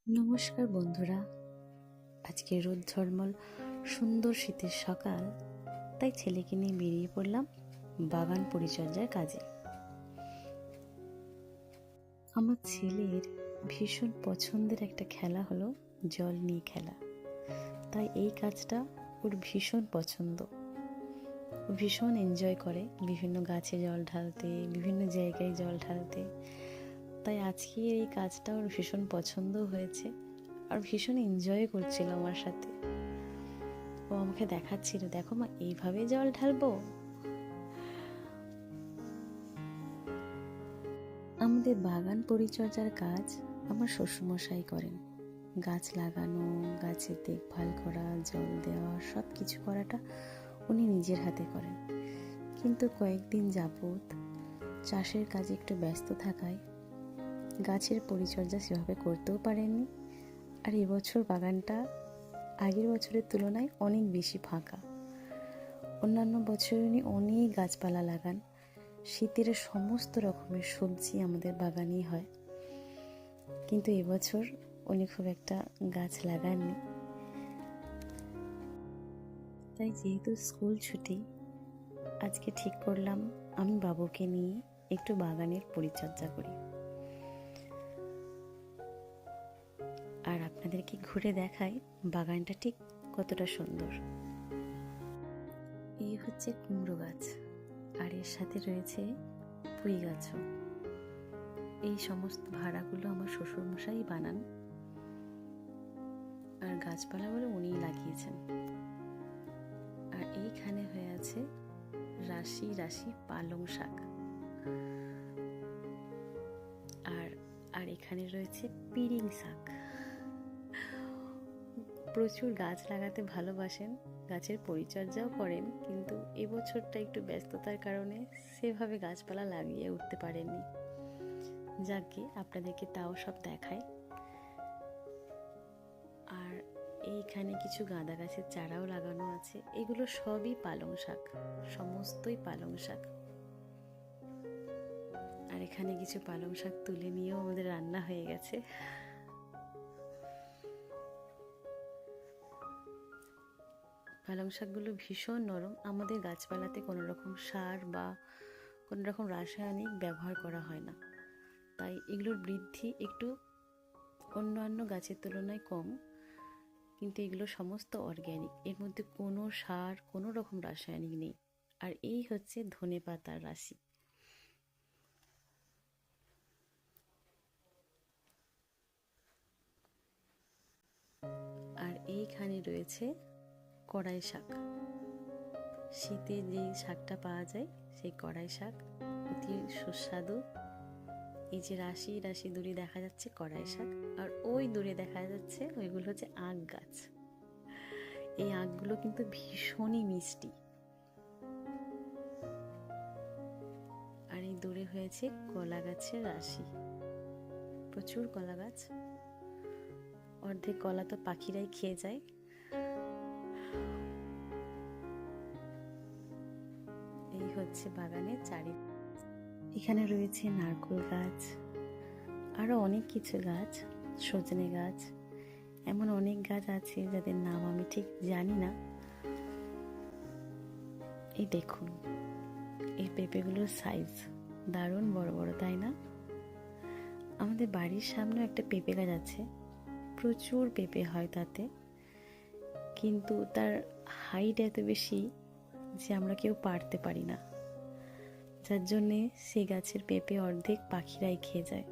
নমস্কার বন্ধুরা। আজকে রোদ ঝলমল সুন্দর শীতের সকাল, তাই ছেলেকে নিয়ে বেরিয়ে পড়লাম বাগান পরিচর্যার কাজে। আমার ছেলের ভীষণ পছন্দের একটা খেলা হলো জল নিয়ে খেলা, তাই এই কাজটা ওর ভীষণ পছন্দ। ও ভীষণ এনজয় করে বিভিন্ন গাছে জল ঢালতে, বিভিন্ন জায়গায় জল ঢালতে। তাই আজকে এই কাজটা ওর ভীষণ পছন্দ হয়েছে আর ভীষণ এনজয় করছিল আমার সাথে। ও আমাকে দেখাচ্ছিল, দেখো মা, এইভাবে জল ঢালবো। আমাদের বাগান পরিচর্যার কাজ আমার শ্বশুরমশাই করেন। গাছ লাগানো, গাছের দেখভাল করা, জল দেওয়া, সব কিছু করাটা উনি নিজের হাতে করেন। কিন্তু কয়েকদিন যাবৎ চাষের কাজে একটু ব্যস্ত থাকায় গাছের পরিচর্যা সেভাবে করতেও পারেননি। আর এবছর বাগানটা আগের বছরের তুলনায় অনেক বেশি ফাঁকা। অন্যান্য বছর উনি অনেক গাছপালা লাগান, শীতের সমস্ত রকমের সবজি আমাদের বাগানেই হয়, কিন্তু এবছর উনি খুব একটা গাছ লাগাননি। তাই যেহেতু স্কুল ছুটি, আজকে ঠিক করলাম আমি বাবুকে নিয়ে একটু বাগানের পরিচর্যা করি। আর আপনাদেরকে ঘুরে দেখাই বাগানটা ঠিক কতটা সুন্দর। এই হচ্ছে কুমড়ো গাছ, আর এর সাথে রয়েছে পুঁই গাছও। এই সমস্ত ভাড়াগুলো আমার শ্বশুরমশাই বানান, আর গাছপালাগুলো উনিই লাগিয়েছেন। আর এইখানে হয়ে আছে রাশি রাশি পালং শাক। আর আর এখানে রয়েছে পিরিং শাক। প্রচুর গাছ লাগাতে ভালোবাসেন, গাছের পরিচর্যাও করেন, কিন্তু এবছরটা একটু ব্যস্ততার কারণে সেভাবে গাছপালা লাগিয়ে উঠতে পারেননি। যাকে আপনাদেরকে তাও সব দেখায়। আর এইখানে কিছু গাঁদা গাছের চারাও লাগানো আছে। এগুলো সবই পালং শাক, সমস্তই পালং শাক। আর এখানে কিছু পালং শাক তুলে নিয়েও আমাদের রান্না হয়ে গেছে। পালং শাকগুলো ভীষণ নরম। আমাদের গাছপালাতে কোনো রকম সার বা কোনো রকম রাসায়নিক ব্যবহার করা হয় না, তাই এগুলোর বৃদ্ধি একটু অন্যান্য গাছের তুলনায় কম, কিন্তু এগুলো সমস্ত অর্গ্যানিক। এর মধ্যে কোনো সার, কোনো রকম রাসায়নিক নেই। আর এই হচ্ছে ধনেপাতার রাশি। আর এইখানে রয়েছে কড়াই শাক। শীতে যেই শাকটা পাওয়া যায় সেই কড়াই শাক অতি সুস্বাদু। এই যে রাশি রাশি দূরে দেখা যাচ্ছে কড়াই শাক, আর ওই দূরে দেখা যাচ্ছে ওইগুলো হচ্ছে আখ গাছ। এই আখগুলো কিন্তু ভীষণই মিষ্টি। আর এই দূরে হয়েছে কলা গাছের রাশি, প্রচুর কলা গাছ। অর্ধেক কলা তো পাখিরাই খেয়ে যায়। এই হচ্ছে বাগানের চারি। এখানে রয়েছে নারকেল গাছ, আরো অনেক কিছু গাছ, সজনে গাছ, এমন অনেক গাছ আছে যাদের নাম আমি ঠিক জানি না। এই দেখুন, এই পেঁপেগুলোর সাইজ দারুণ বড় বড়, তাই না? আমাদের বাড়ির সামনেও একটা পেঁপে গাছ আছে, প্রচুর পেঁপে হয় তাতে, কিন্তু তার হাইট এত বেশি যে আমরা কেউ পারতে পারি না, যার জন্যে সেই গাছের পেঁপে অর্ধেক পাখিরাই খেয়ে যায়।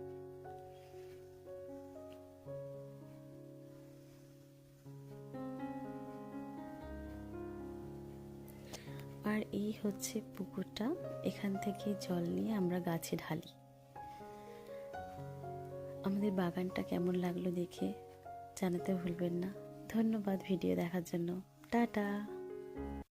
আর এই হচ্ছে পুকুরটা, এখান থেকে জল নিয়ে আমরা গাছে ঢালি। আমাদের বাগানটা কেমন লাগলো দেখে জানাতে ভুলবেন না। ধন্যবাদ ভিডিও দেখার জন্য। টাটা।